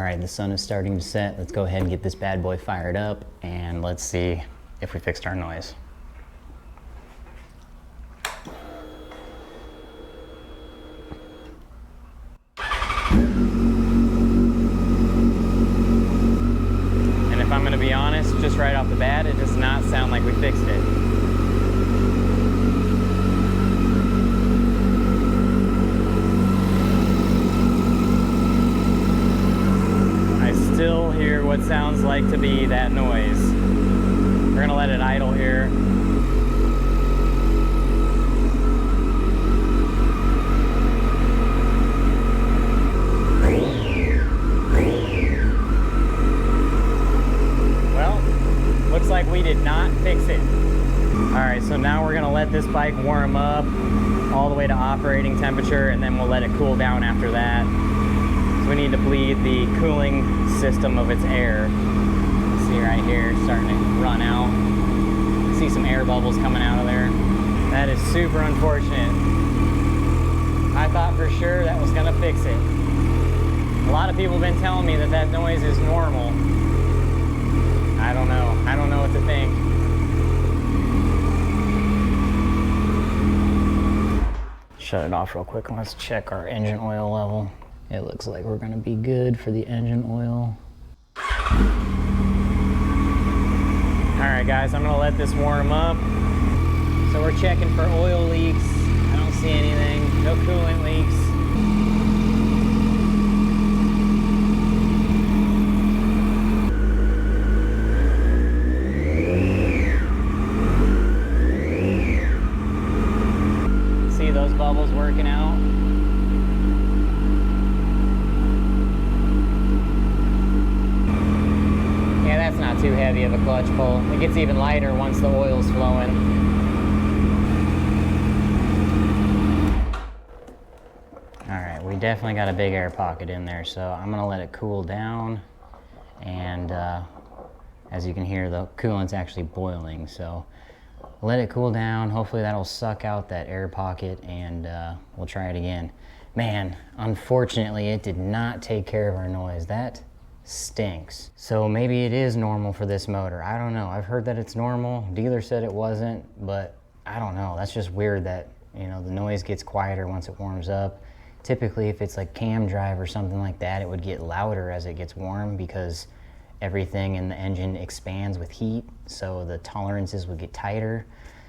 All right, the sun is starting to set. Let's go ahead and get this bad boy fired up and let's see if we fixed our noise. And if I'm gonna be honest, just right off the bat, it does not sound like we fixed it. Still hear what sounds like to be that noise. We're gonna let it idle here. Well, looks like we did not fix it. All right, so now we're gonna let this bike warm up all the way to operating temperature, and then we'll let it cool down after that. We need to bleed the cooling system of its air. See right here, starting to run out. See some air bubbles coming out of there. That is super unfortunate. I thought for sure that was gonna fix it. A lot of people have been telling me that that noise is normal. I don't know. I don't know what to think. Shut it off real quick and let's check our engine oil level. It looks like we're gonna be good for the engine oil. All right, guys, I'm gonna let this warm up. So we're checking for oil leaks. I don't see anything, no coolant leaks. See those bubbles working out? Not too heavy of a clutch pull. It gets even lighter once the oil's flowing. All right, we definitely got a big air pocket in there, so I'm gonna let it cool down. And as you can hear, the coolant's actually boiling, so let it cool down. Hopefully that'll suck out that air pocket, and we'll try it again. Man, unfortunately, it did not take care of our noise. That stinks. So maybe it is normal for this motor. I don't know. I've heard that it's normal. Dealer said it wasn't, but I don't know. That's just weird that, you know, the noise gets quieter once it warms up. Typically, if it's like cam drive or something like that, it would get louder as it gets warm because everything in the engine expands with heat, so the tolerances would get tighter.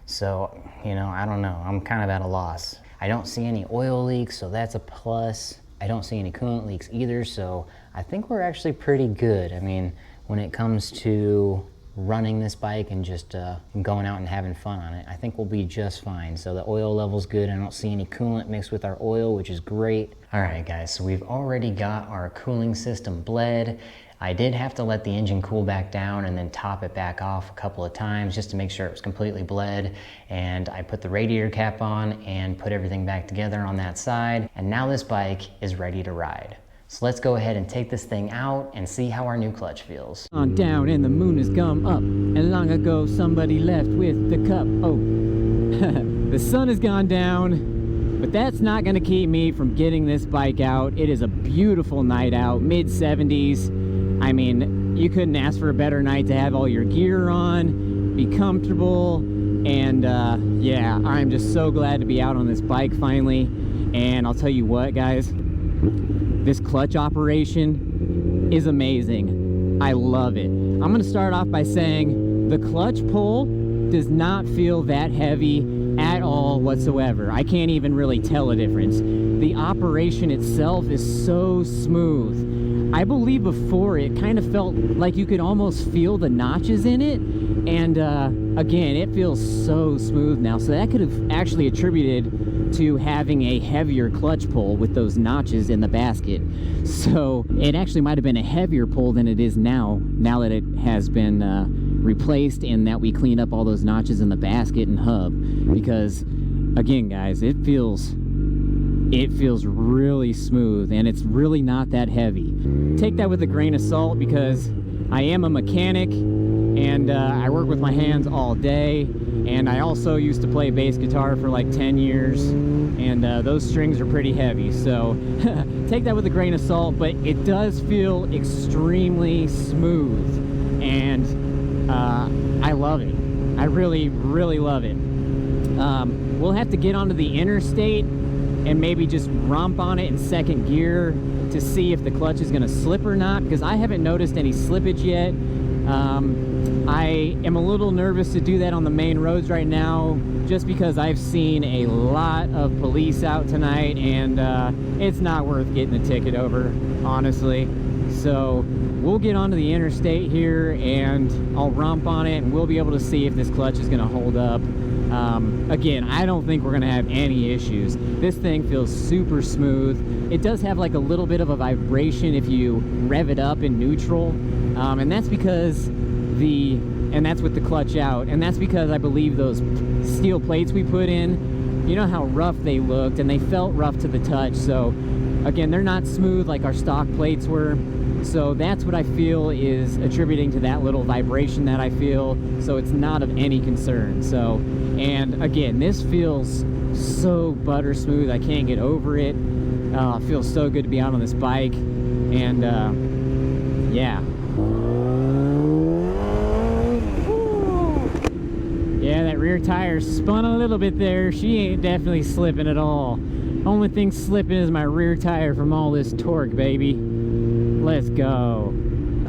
So, you know, I don't know. I'm kind of at a loss. I don't see any oil leaks, so that's a plus. I don't see any coolant leaks either, so I think we're actually pretty good. I mean, when it comes to running this bike and just going out and having fun on it, I think we'll be just fine. So the oil level's good. I don't see any coolant mixed with our oil, which is great. All right, guys, so we've already got our cooling system bled. I did have to let the engine cool back down and then top it back off a couple of times just to make sure it was completely bled. And I put the radiator cap on and put everything back together on that side. And now this bike is ready to ride. So let's go ahead and take this thing out and see how our new clutch feels. On down and the moon has come up, and long ago somebody left with the cup. Oh, the sun has gone down, but that's not gonna keep me from getting this bike out. It is a beautiful night out, mid-70s. I mean, you couldn't ask for a better night to have all your gear on, be comfortable, and yeah, I'm just so glad to be out on this bike finally. And I'll tell you what, guys, this clutch operation is amazing. I love it. I'm gonna start off by saying the clutch pull does not feel that heavy at all whatsoever. I can't even really tell a difference. The operation itself is so smooth. I believe before it kind of felt like you could almost feel the notches in it, and again, it feels so smooth now. So that could have actually attributed to having a heavier clutch pull with those notches in the basket. So it actually might have been a heavier pull than it is now that it has been replaced and that we cleaned up all those notches in the basket and hub. Because again, guys, it feels really smooth, and it's really not that heavy. Take that with a grain of salt, because I am a mechanic and I work with my hands all day, and I also used to play bass guitar for like 10 years, and those strings are pretty heavy, so take that with a grain of salt, but it does feel extremely smooth, and I love it. I really, really love it. We'll have to get onto the interstate and maybe just romp on it in second gear to see if the clutch is going to slip or not, because I haven't noticed any slippage yet. I am a little nervous to do that on the main roads right now, just because I've seen a lot of police out tonight, and it's not worth getting a ticket over, honestly. So we'll get onto the interstate here, and I'll romp on it, and we'll be able to see if this clutch is going to hold up. Again, I don't think we're going to have any issues. This thing feels super smooth. It does have like a little bit of a vibration if you rev it up in neutral, and that's because that's with the clutch out, and that's because I believe those steel plates we put in, you know how rough they looked, and they felt rough to the touch. So again, they're not smooth like our stock plates were. So that's what I feel is attributing to that little vibration that I feel. So it's not of any concern. So, and again, this feels so butter smooth. I can't get over it. It feels so good to be out on this bike. And yeah. Yeah, that rear tire spun a little bit there. She ain't definitely slipping at all. Only thing slipping is my rear tire from all this torque, baby. Let's go.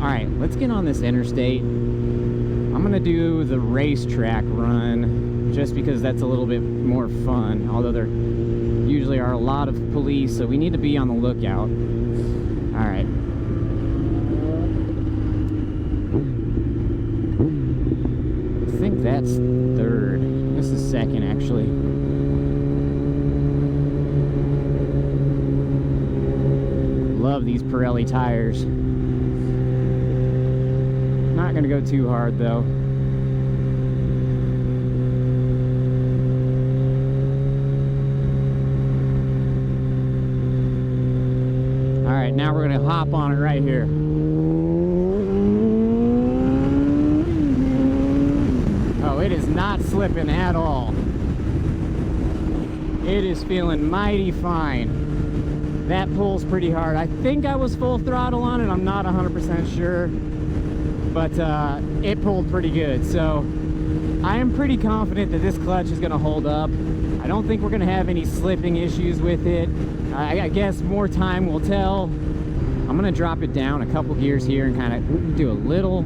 All right, let's get on this interstate. I'm gonna do the racetrack run just because that's a little bit more fun, although there usually are a lot of police, so we need to be on the lookout. All right. I think that's third. This is second, actually. Love these Pirelli tires. Not gonna go too hard though. All right, now we're gonna hop on it right here. Oh, it is not slipping at all. It is feeling mighty fine. That pulls pretty hard. I think I was full throttle on it. I'm not 100% sure, but it pulled pretty good. So I am pretty confident that this clutch is going to hold up. I don't think we're going to have any slipping issues with it. I guess more time will tell. I'm going to drop it down a couple gears here and kind of do a little.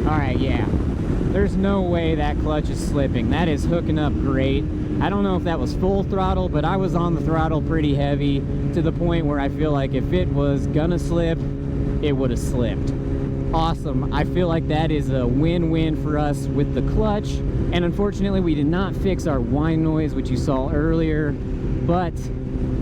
All right, yeah. There's no way that clutch is slipping. That is hooking up great. I don't know if that was full throttle, but I was on the throttle pretty heavy to the point where I feel like if it was gonna slip, it would have slipped. Awesome. I feel like that is a win-win for us with the clutch. And unfortunately, we did not fix our whine noise, which you saw earlier, but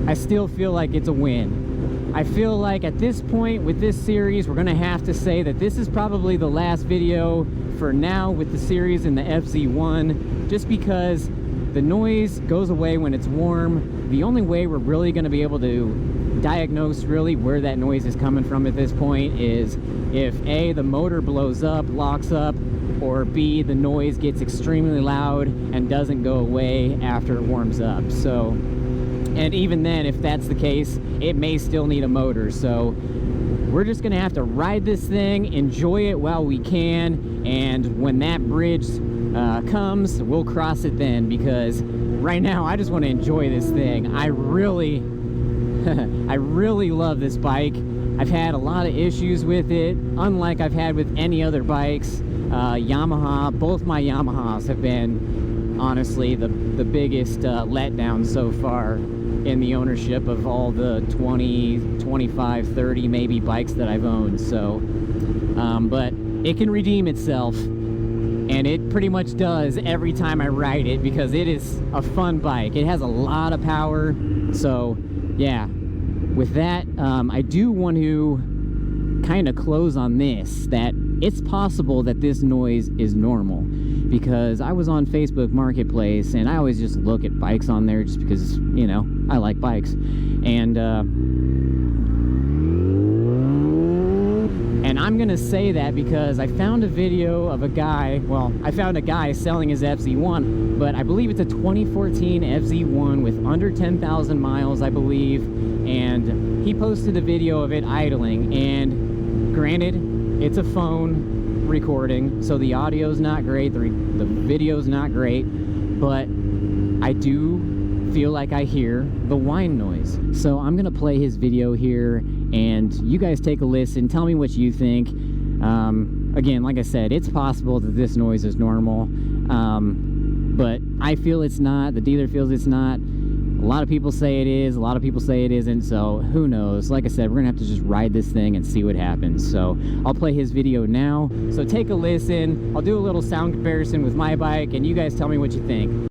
I still feel like it's a win. I feel like at this point with this series, we're gonna have to say that this is probably the last video for now with the series in the FZ1, just because the noise goes away when it's warm. The only way we're really going to be able to diagnose really where that noise is coming from at this point is if A, the motor blows up, locks up, or B, the noise gets extremely loud and doesn't go away after it warms up. So, and even then, if that's the case, it may still need a motor. So we're just gonna have to ride this thing, enjoy it while we can, and when that bridge comes, we'll cross it then, because right now I just want to enjoy this thing. I really I really love this bike. I've had a lot of issues with it, unlike I've had with any other bikes. Yamaha, both my Yamahas have been honestly the biggest letdown so far in the ownership of all the 20, 25, 30 maybe bikes that I've owned. So but it can redeem itself, and it pretty much does every time I ride it, because it is a fun bike. It has a lot of power. So yeah, with that, I do want to kind of close on this, that it's possible that this noise is normal, because I was on Facebook Marketplace, and I always just look at bikes on there just because, you know, I like bikes. And And I'm gonna say that because I found a video of a guy, well, I found a guy selling his FZ1, but I believe it's a 2014 FZ1 with under 10,000 miles, I believe, and he posted a video of it idling, and granted, it's a phone recording, so the audio's not great, the video's not great, but I do feel like I hear the whine noise. So I'm gonna play his video here, and you guys take a listen, tell me what you think. Again, like I said, it's possible that this noise is normal, but I feel it's not, the dealer feels it's not. A lot of people say it is, a lot of people say it isn't, so who knows. Like I said, we're gonna have to just ride this thing and see what happens. So I'll play his video now, so take a listen. I'll do a little sound comparison with my bike, and you guys tell me what you think.